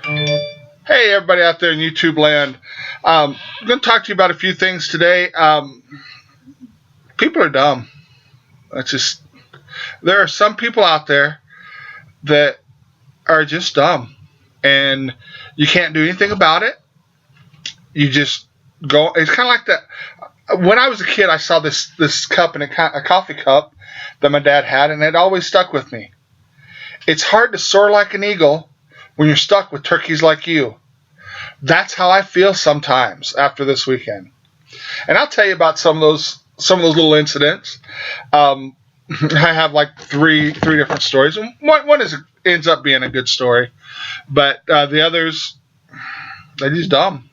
Hey, everybody out there in YouTube land. I'm going to talk to you about a few things today. People are dumb. That's just There are some people out there that are just dumb, and you can't do anything about it. You just go. It's kind of like that. When I was a kid, I saw this cup in a coffee cup that my dad had, and it always stuck with me. It's hard to soar like an eagle when you're stuck with turkeys like you. That's how I feel sometimes after this weekend. And I'll tell you about some of those little incidents. Um, I have like three different stories. One ends up being a good story, but the others, they're just dumb.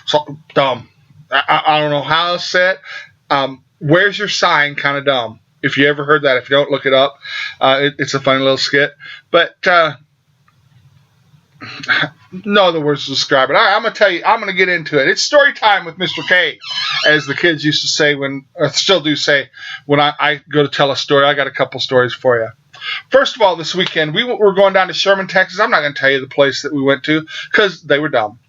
So dumb. I don't know how else to say it. Where's your sign? Kind of dumb. If you ever heard that, if you don't, look it up. It's a funny little skit. But no other words to describe it. All right, I'm gonna tell you. I'm gonna get into it. It's story time with Mr. K, as the kids used to say or still do say when I go to tell a story. I got a couple stories for you. First of all, this weekend we were going down to Sherman, Texas. I'm not gonna tell you the place that we went to because they were dumb.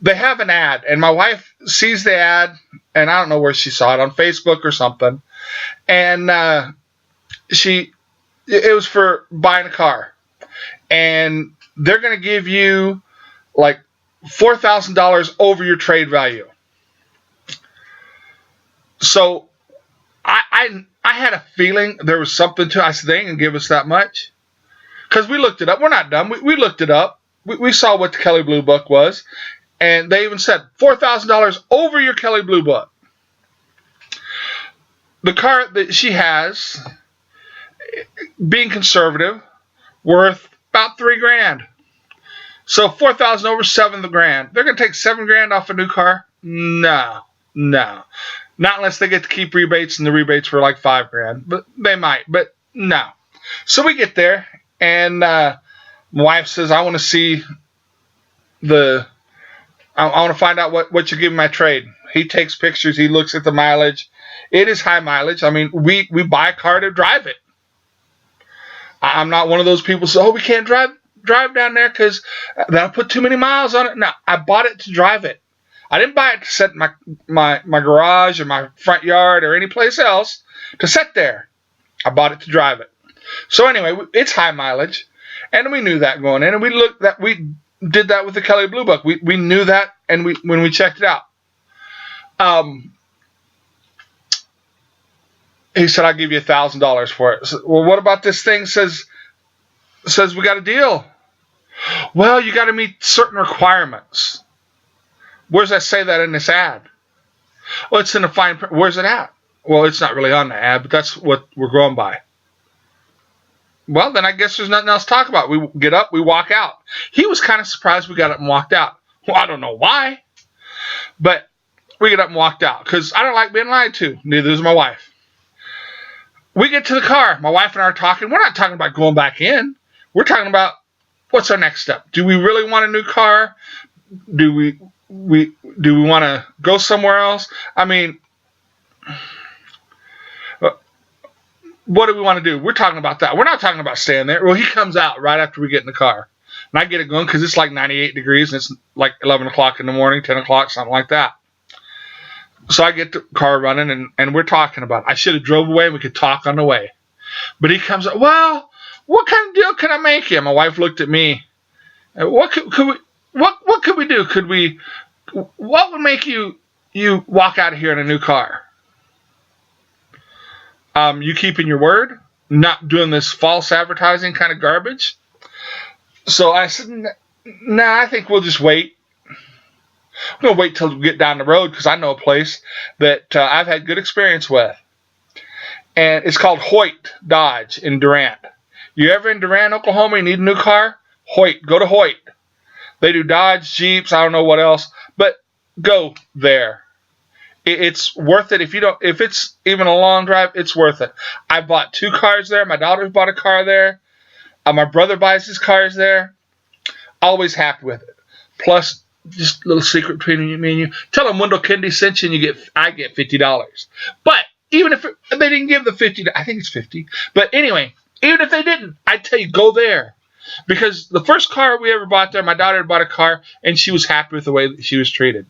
They have an ad, and my wife sees the ad, and I don't know where she saw it, on Facebook or something, and it was for buying a car, and they're going to give you like $4,000 over your trade value. So I had a feeling there was something to it. I said, they ain't going to give us that much. Because we looked it up. We're not dumb. We looked it up. We saw what the Kelley Blue Book was. And they even said $4,000 over your Kelley Blue Book. The car that she has, being conservative, worth about $3,000. So 4,000 over $7,000. They're gonna take $7,000 off a new car? No. Not unless they get to keep rebates, and the rebates were like $5,000. But they might. But no. So we get there, and my wife says, "I want to see I want to find out what you're giving my trade." He takes pictures. He looks at the mileage. It is high mileage. I mean, we buy a car to drive it. I'm not one of those people who say, "Oh, we can't drive down there because that'll put too many miles on it." No, I bought it to drive it. I didn't buy it to set in my garage or my front yard or any place else to sit there. I bought it to drive it. So anyway, it's high mileage, and we knew that going in, and we did that with the Kelley Blue Book. We knew that, and when we checked it out. He said, "I'll give you $1,000 for it." So, well, what about this thing says we got a deal? Well, you got to meet certain requirements. Where's that say that in this ad? Well, it's in the fine print. Where's it at? Well, it's not really on the ad, but that's what we're going by. Well, then I guess there's nothing else to talk about. We get up, we walk out. He was kind of surprised we got up and walked out. Well, I don't know why, but we get up and walked out because I don't like being lied to. Neither does my wife. We get to the car. My wife and I are talking. We're not talking about going back in. We're talking about what's our next step. Do we really want a new car? Do we want to go somewhere else? I mean, what do we want to do? We're talking about that. We're not talking about staying there. Well, he comes out right after we get in the car. And I get it going because it's like 98 degrees and it's like 11 o'clock in the morning, 10 o'clock, something like that. So I get the car running and we're talking about it. I should have drove away and we could talk on the way. But he comes up, well, what kind of deal can I make you? My wife looked at me. What could we do? What would make you walk out of here in a new car? You keeping your word? Not doing this false advertising kind of garbage? So I said, nah, I think we'll just wait. I'm going to wait till we get down the road because I know a place that I've had good experience with. And it's called Hoyt Dodge in Durant. You ever in Durant, Oklahoma, you need a new car? Hoyt. Go to Hoyt. They do Dodge, Jeeps, I don't know what else. But go there. It's worth it. If it's even a long drive, it's worth it. I bought 2 cars there. My daughter bought a car there. My brother buys his cars there. Always happy with it. Plus, just a little secret between me and you. Tell them Wendell Kennedy sent you and I get $50. But even if they didn't give the $50, I think it's $50. But anyway, even if they didn't, I'd tell you, go there. Because the first car we ever bought there, my daughter had bought a car, and she was happy with the way that she was treated.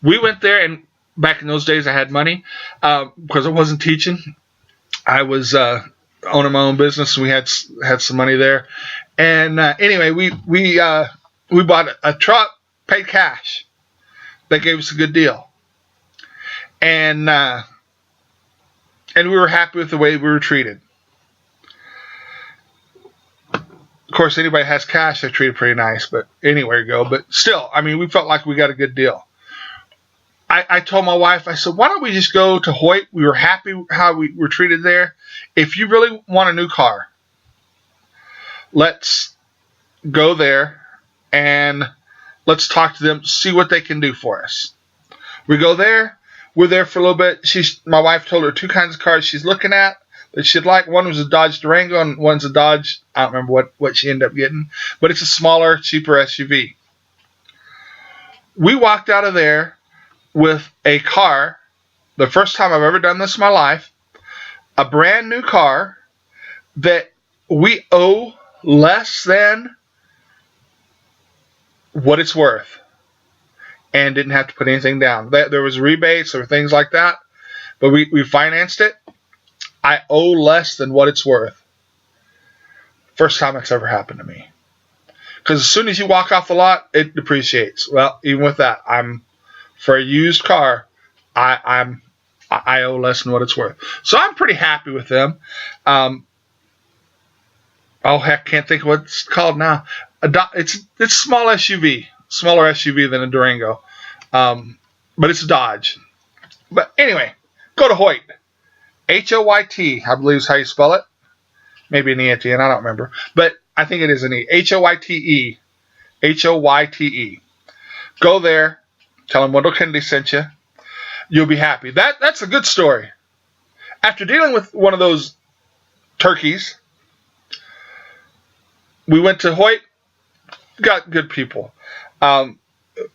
We went there, and back in those days I had money because I wasn't teaching. I was owning my own business, and we had some money there. And anyway, we bought a truck, paid cash. They gave us a good deal. And we were happy with the way we were treated. Of course, anybody has cash, they're treated pretty nice, but anywhere you go. But still, I mean, we felt like we got a good deal. I told my wife, I said, why don't we just go to Hoyt? We were happy how we were treated there. If you really want a new car, let's go there and let's talk to them, see what they can do for us. We go there. We're there for a little bit. My wife told her 2 kinds of cars she's looking at that she'd like. One was a Dodge Durango, and one's a Dodge. I don't remember what she ended up getting, but it's a smaller, cheaper SUV. We walked out of there with a car, the first time I've ever done this in my life, a brand new car that we owe less than what it's worth, and didn't have to put anything down. There was rebates or things like that, but we financed it. I owe less than what it's worth. First time it's ever happened to me. Because as soon as you walk off the lot, it depreciates. Well, even with that, for a used car, I owe less than what it's worth. So I'm pretty happy with them. Oh heck, can't think of what it's called now. It's a small SUV, smaller SUV than a Durango, but it's a Dodge. But anyway, go to Hoyt, Hoyt, I believe is how you spell it. Maybe an E at the end, I don't remember, but I think it is an E. Hoyte, Hoyte. Go there, tell them Wendell Kennedy sent you. You'll be happy. That's a good story. After dealing with one of those turkeys, we went to Hoyt. Got good people. We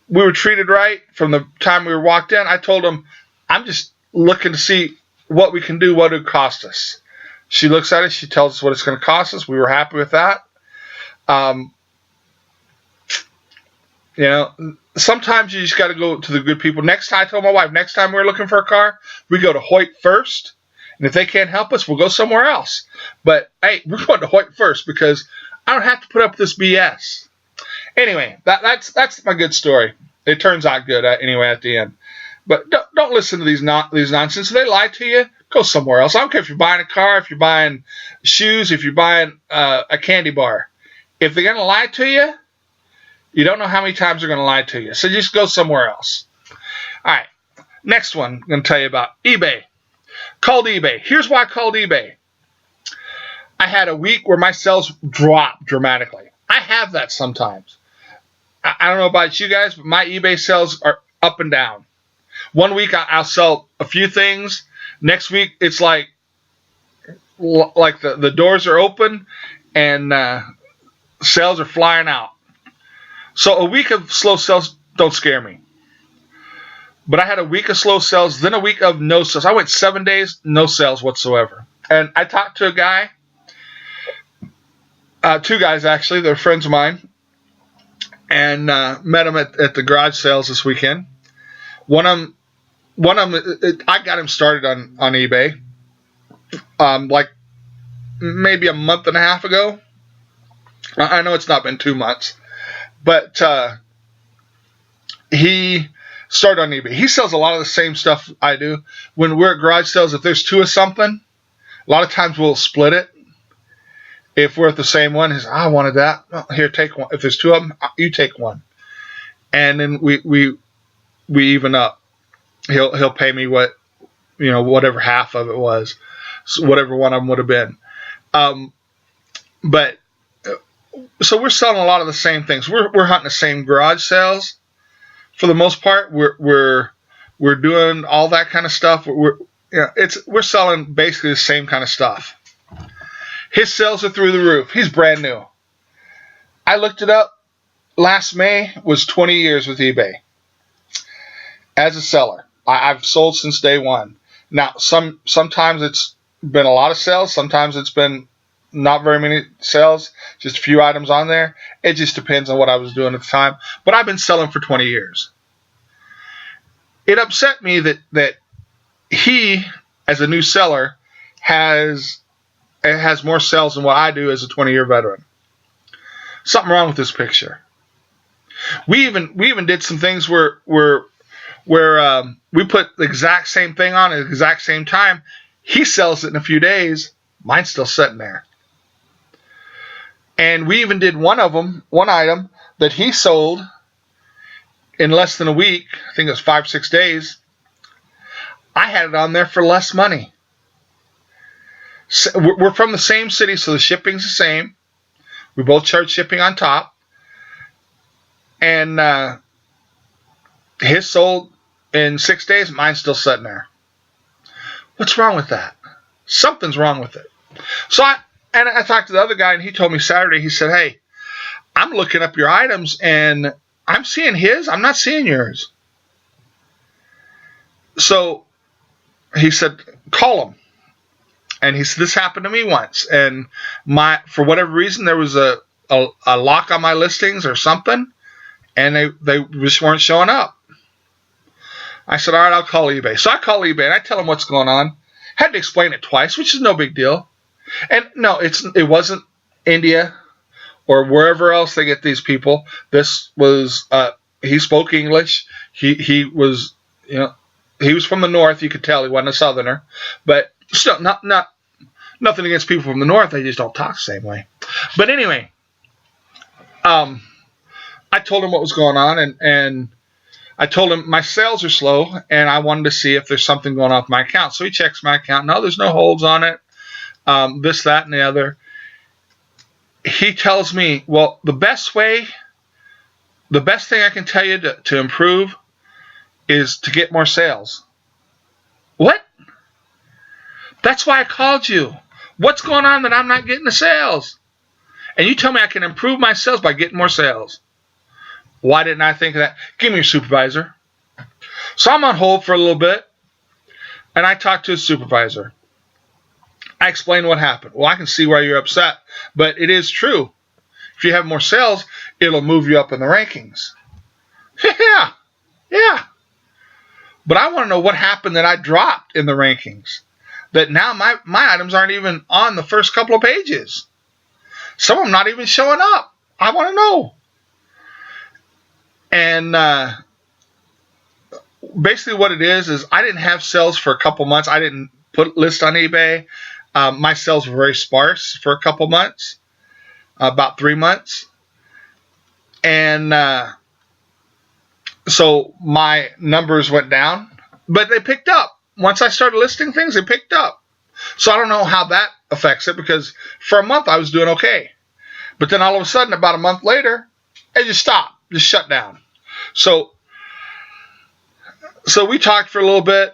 were treated right from the time we were walked in. I told them, I'm just looking to see what we can do, what it would cost us. She looks at it. She tells us what it's going to cost us. We were happy with that. Sometimes you just got to go to the good people. I told my wife, next time we're looking for a car, we go to Hoyt first. And if they can't help us, we'll go somewhere else. But, hey, we're going to Hoyt first because I don't have to put up with this BS. Anyway, that's my good story. It turns out good anyway at the end. But don't listen to these nonsense. If they lie to you, go somewhere else. I don't care if you're buying a car, if you're buying shoes, if you're buying a candy bar. If they're going to lie to you, you don't know how many times they're going to lie to you. So just go somewhere else. All right. Next one I'm going to tell you about eBay. Called eBay. Here's why I called eBay. I had a week where my sales dropped dramatically. I have that sometimes. I don't know about you guys, but my eBay sales are up and down. One week I'll sell a few things. Next week it's like the doors are open and sales are flying out. So a week of slow sales don't scare me. But I had a week of slow sales, then a week of no sales. I went 7 days, no sales whatsoever. And I talked to a guy, 2 guys actually, they're friends of mine, and met them at the garage sales this weekend. One of them, I got him started on eBay, like maybe a month and a half ago. I know it's not been 2 months, but he started on eBay. He sells a lot of the same stuff I do. When we're at garage sales, if there's 2 of something, a lot of times we'll split it. If we're at the same one, he's, I wanted that. Well, here, take one. If there's 2 of them, you take one. And then we even up. He'll pay me whatever half of it was, so whatever one of them would have been. But so we're selling a lot of the same things. We're hunting the same garage sales for the most part. We're doing all that kind of stuff. We're selling basically the same kind of stuff. His sales are through the roof. He's brand new. I looked it up. Last May was 20 years with eBay as a seller. I've sold since day one. Now, sometimes it's been a lot of sales. Sometimes it's been not very many sales, just a few items on there. It just depends on what I was doing at the time. But I've been selling for 20 years. It upset me that he, as a new seller, has more sales than what I do as a 20-year veteran. Something wrong with this picture. We even did some things where we put the exact same thing on at the exact same time. He sells it in a few days. Mine's still sitting there. And we even did one item that he sold in less than a week. I think it was 5-6 days. I had it on there for less money. So we're from the same city, so the shipping's the same. We both charge shipping on top. And his sold in 6 days. Mine's still sitting there. What's wrong with that? Something's wrong with it. So I talked to the other guy, and he told me Saturday, he said, hey, I'm looking up your items, and I'm seeing his. I'm not seeing yours. So he said, call him. And he said, this happened to me once. And for whatever reason, there was a lock on my listings or something, and they just weren't showing up. I said, all right, I'll call eBay. So I call eBay, and I tell them what's going on. Had to explain it twice, which is no big deal. And no, it wasn't India or wherever else they get these people. This was he spoke English. He was he was from the north. You could tell he wasn't a southerner, but still nothing against people from the north. They just don't talk the same way. But anyway, I told him what was going on, and I told him my sales are slow, and I wanted to see if there's something going on with my account. So he checks my account. No, there's no holds on it. This, that, and the other. He tells me, well, the best thing I can tell you to improve is to get more sales. What? That's why I called you. What's going on that I'm not getting the sales? And you tell me I can improve my sales by getting more sales. Why didn't I think of that? Give me your supervisor. So I'm on hold for a little bit, and I talk to his supervisor. I explain what happened. Well, I can see why you're upset, but it is true. If you have more sales, it'll move you up in the rankings. Yeah. But I want to know what happened that I dropped in the rankings. That now my items aren't even on the first couple of pages. Some of them not even showing up. I want to know. And basically what it is I didn't have sales for a couple months. I didn't put list on eBay. My sales were very sparse for a couple months, about 3 months. And so my numbers went down, but they picked up. Once I started listing things, they picked up. So I don't know how that affects it, because for a month I was doing okay. But then all of a sudden, about a month later, it just stopped, just shut down. So we talked for a little bit.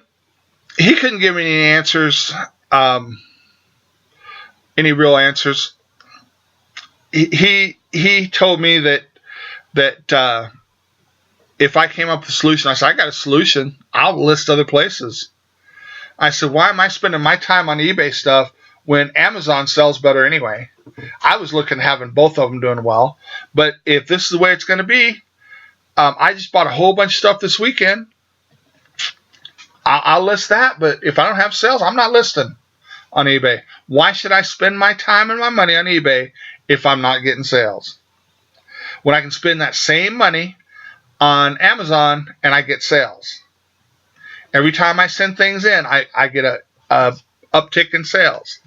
He couldn't give me any answers, any real answers. He told me that if I came up with a solution, I said, I got a solution. I'll list other places. I said, why am I spending my time on eBay stuff when Amazon sells better anyway? I was looking at having both of them doing well. But if this is the way it's going to be, I just bought a whole bunch of stuff this weekend. I'll list that, but if I don't have sales, I'm not listing on eBay. Why should I spend my time and my money on eBay if I'm not getting sales? When I can spend that same money on Amazon and I get sales. Every time I send things in, I get a uptick in sales.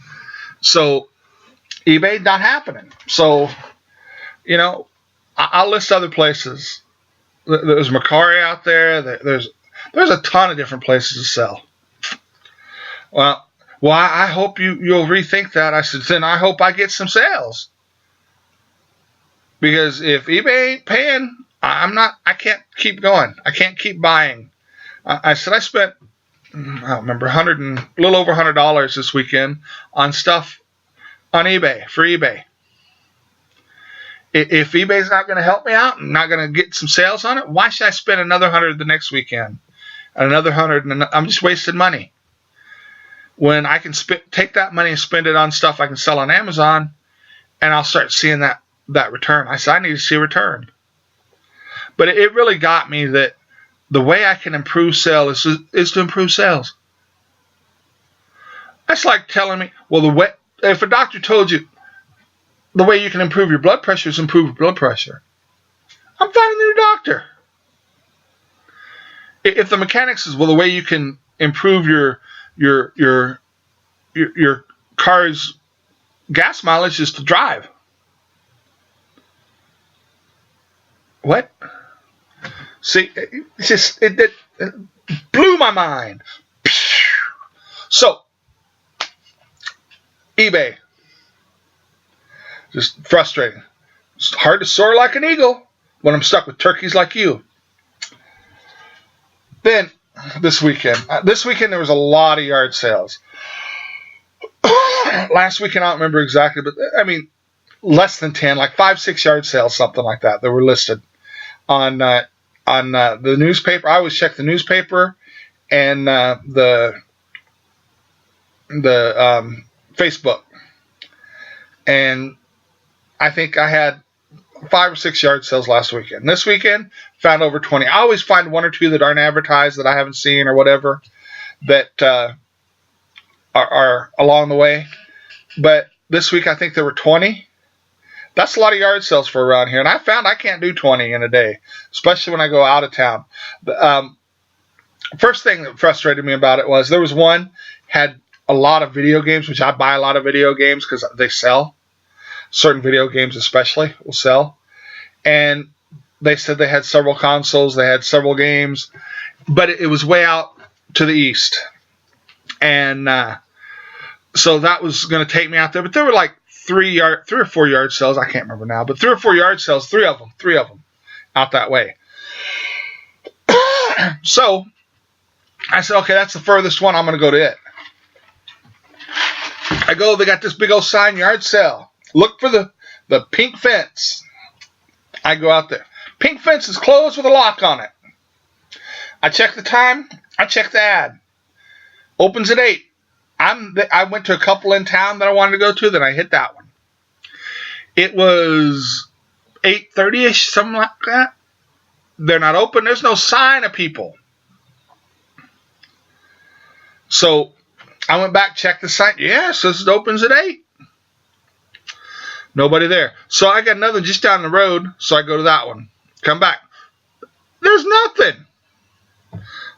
So eBay not happening. So, I'll list other places. There's Macari out there. There's a ton of different places to sell. Well, I hope you'll rethink that. I said, then I hope I get some sales. Because if eBay ain't paying, I can't keep going. I can't keep buying. I said I spent, I don't remember, a little over $100 this weekend on stuff on eBay, for eBay. If eBay's not going to help me out and not going to get some sales on it, why should I spend another $100 the next weekend? And another $100, and I'm just wasting money. when I can take that money and spend it on stuff I can sell on Amazon, and I'll start seeing that return. I said, I need to see a return. But it really got me that the way I can improve sales is to improve sales. That's like telling me, well, if a doctor told you the way you can improve your blood pressure is improve your blood pressure, I'm finding a new doctor. If the mechanic says, well, the way you can improve your car's gas mileage is to drive. What? See, it blew my mind. So, eBay. Just frustrating. It's hard to soar like an eagle when I'm stuck with turkeys like you. Then, this weekend there was a lot of yard sales. Last weekend, I don't remember exactly, but I mean, less than 10, like 5-6 yard sales, something like that were listed on the newspaper. I always check the newspaper and the Facebook, and I think I had 5 or 6 yard sales last weekend. This weekend, found over 20. I always find 1 or 2 that aren't advertised that I haven't seen or whatever that are along the way. But this week, I think there were 20. That's a lot of yard sales for around here. And I found I can't do 20 in a day, especially when I go out of town. First thing that frustrated me about it was there was one had a lot of video games, which I buy a lot of video games because they sell. Certain video games especially will sell. And they said they had several consoles, they had several games, but it was way out to the east. And so that was going to take me out there. But there were like 3 or 4 yard sales. I can't remember now, but 3 or 4 yard sales, 3 of them out that way. So I said, okay, that's the furthest one. I'm going to go to it. I go, they got this big old sign, yard sale. Look for the pink fence. I go out there. Pink fence is closed with a lock on it. I check the time. I check the ad. Opens at 8. I went to a couple in town that I wanted to go to. Then I hit that one. It was 8:30ish, something like that. They're not open. There's no sign of people. So I went back, checked the sign. Yeah, it says it opens at 8. Nobody there. So I got another just down the road. So I go to that one. Come back. There's nothing.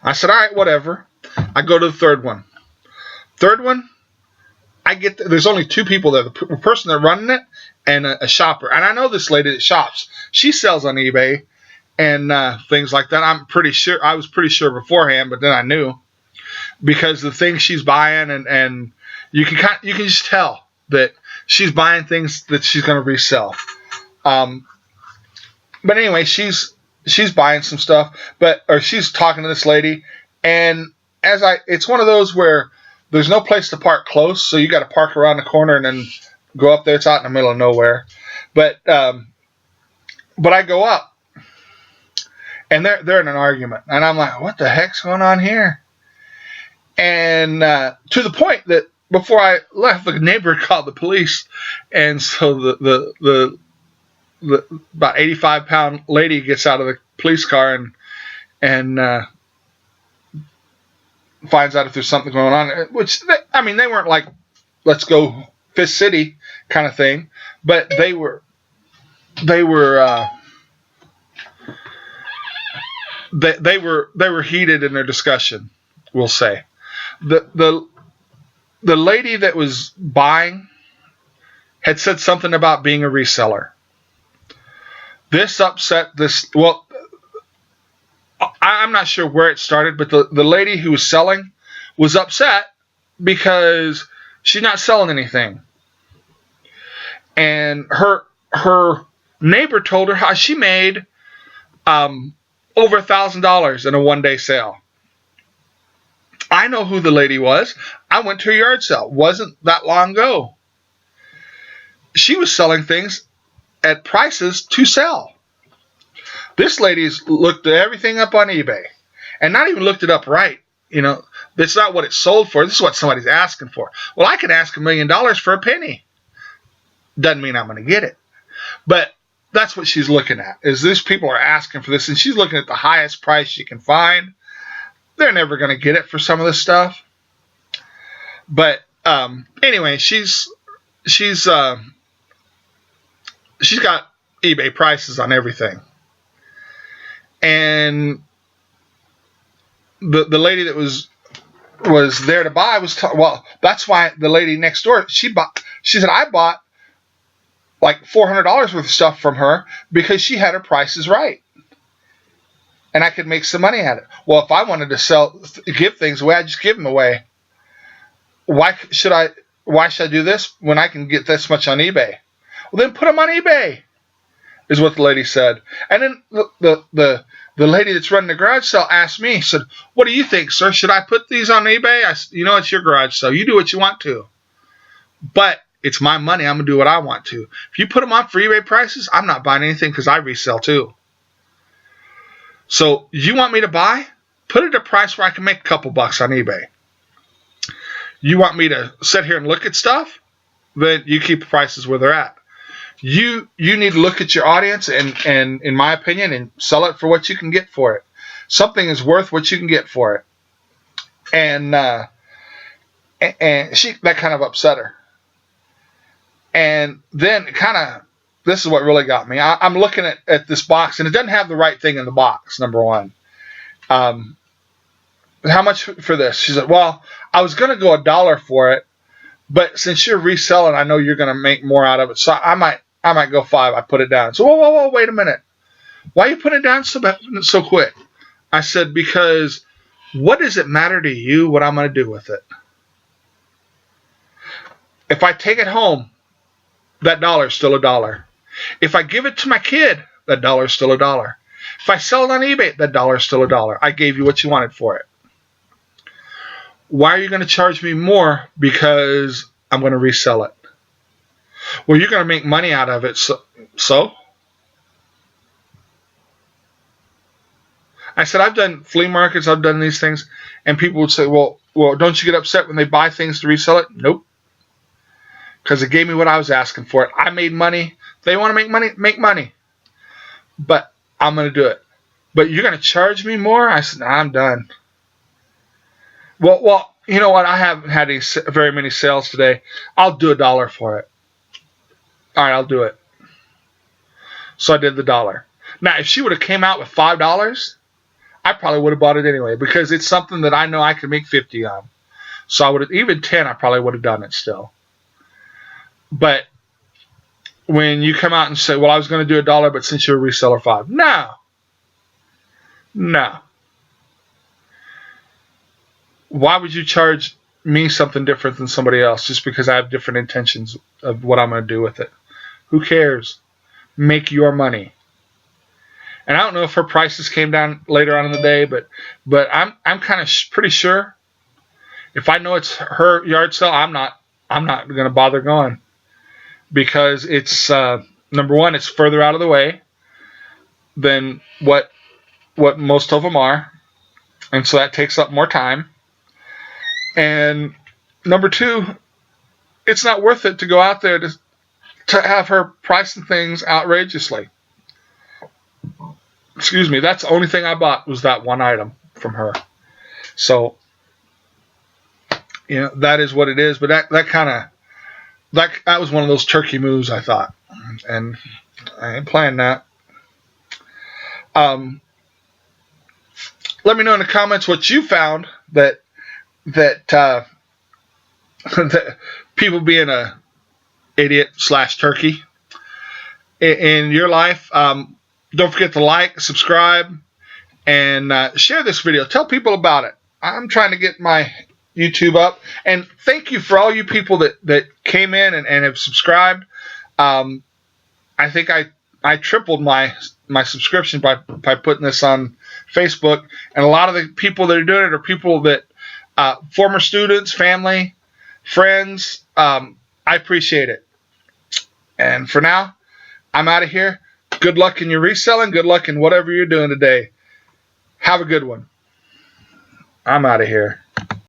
I said, all right, whatever. I go to the third one. Third one, I get there's only 2 people there. The person that's running it and a shopper. And I know this lady that shops. She sells on eBay and things like that. I'm pretty sure. I was pretty sure beforehand, but then I knew because the things she's buying and you can just tell that she's buying things that she's going to resell. But anyway, she's buying some stuff, or she's talking to this lady, and it's one of those where there's no place to park close, so you got to park around the corner and then go up there. It's out in the middle of nowhere, but I go up, and they're in an argument, and I'm like, what the heck's going on here? And to the point that before I left, the neighbor called the police, and so the about 85-pound lady gets out of the police car and finds out if there's something going on. Which they weren't like, let's go Fist City kind of thing, but they were heated in their discussion. We'll say the lady that was buying had said something about being a reseller. This upset this. Well, I'm not sure where it started, but the lady who was selling was upset because she's not selling anything. And her neighbor told her how she made over $1,000 in a one-day sale. I know who the lady was. I went to a yard sale. Wasn't that long ago. She was selling things at prices to sell. This lady's looked everything up on eBay and not even looked it up right. that's not what it's sold for. This is what somebody's asking for. Well, I can ask $1 million for a penny. Doesn't mean I'm going to get it. But that's what she's looking at, is these people are asking for this, and she's looking at the highest price she can find. They're never going to get it for some of this stuff. But anyway, she's got eBay prices on everything. And the lady that was there to buy that's why the lady next door, she said, I bought like $400 worth of stuff from her because she had her prices right. And I could make some money at it. Well, if I wanted to give things away, I'd just give them away. Why should I do this when I can get this much on eBay? Well, then put them on eBay, is what the lady said. And then the lady that's running the garage sale asked me, said, what do you think, sir? Should I put these on eBay? I said, it's your garage sale. You do what you want to. But it's my money. I'm going to do what I want to. If you put them on for eBay prices, I'm not buying anything because I resell too. So you want me to buy? Put it at a price where I can make a couple bucks on eBay. You want me to sit here and look at stuff? Then you keep the prices where they're at. You need to look at your audience and in my opinion, and sell it for what you can get for it. Something is worth what you can get for it. And that kind of upset her. And then this is what really got me. I'm looking at this box, and it doesn't have the right thing in the box, number one. How much for this? She said, well, I was going to go $1 for it, but since you're reselling, I know you're going to make more out of it, so I might go $5. I put it down. So, whoa, wait a minute. Why are you putting it down so quick? I said, because what does it matter to you what I'm going to do with it? If I take it home, that $1 is still $1. If I give it to my kid, that $1 is still $1. If I sell it on eBay, that $1 is still $1. I gave you what you wanted for it. Why are you going to charge me more because I'm going to resell it? Well, you're going to make money out of it, so? I said, I've done flea markets, I've done these things, and people would say, well, don't you get upset when they buy things to resell it? Nope. Because it gave me what I was asking for it. I made money. They want to make money. But I'm going to do it. But you're going to charge me more? I said, nah, I'm done. Well, you know what? I haven't had very many sales today. I'll do $1 for it. All right, I'll do it. So I did the $1. Now, if she would have came out with $5, I probably would have bought it anyway, because it's something that I know I can make 50 on. So I would have, even 10, I probably would have done it still. But when you come out and say, well, I was going to do $1, but since you're a reseller, $5. No. Why would you charge me something different than somebody else just because I have different intentions of what I'm going to do with it? Who cares? Make your money. And I don't know if her prices came down later on in the day, but I'm kind of pretty sure if I know it's her yard sale, I'm not going to bother going. Because it's number one, it's further out of the way than what most of them are, and so that takes up more time. And number two, it's not worth it to go out there to have her pricing things outrageously. Excuse me. That's the only thing I bought was that one item from her. So that is what it is. But that was one of those turkey moves, I thought, and I ain't playing that. Let me know in the comments what you found that that people being a idiot/turkey in your life. Don't forget to like, subscribe, and share this video. Tell people about it. I'm trying to get my YouTube up, and thank you for all you people that came in and have subscribed. I think I tripled my subscription by putting this on Facebook, and a lot of the people that are doing it are people that former students, family, friends. I appreciate it. And for now, I'm out of here. Good luck in your reselling. Good luck in whatever you're doing today. Have a good one. I'm out of here.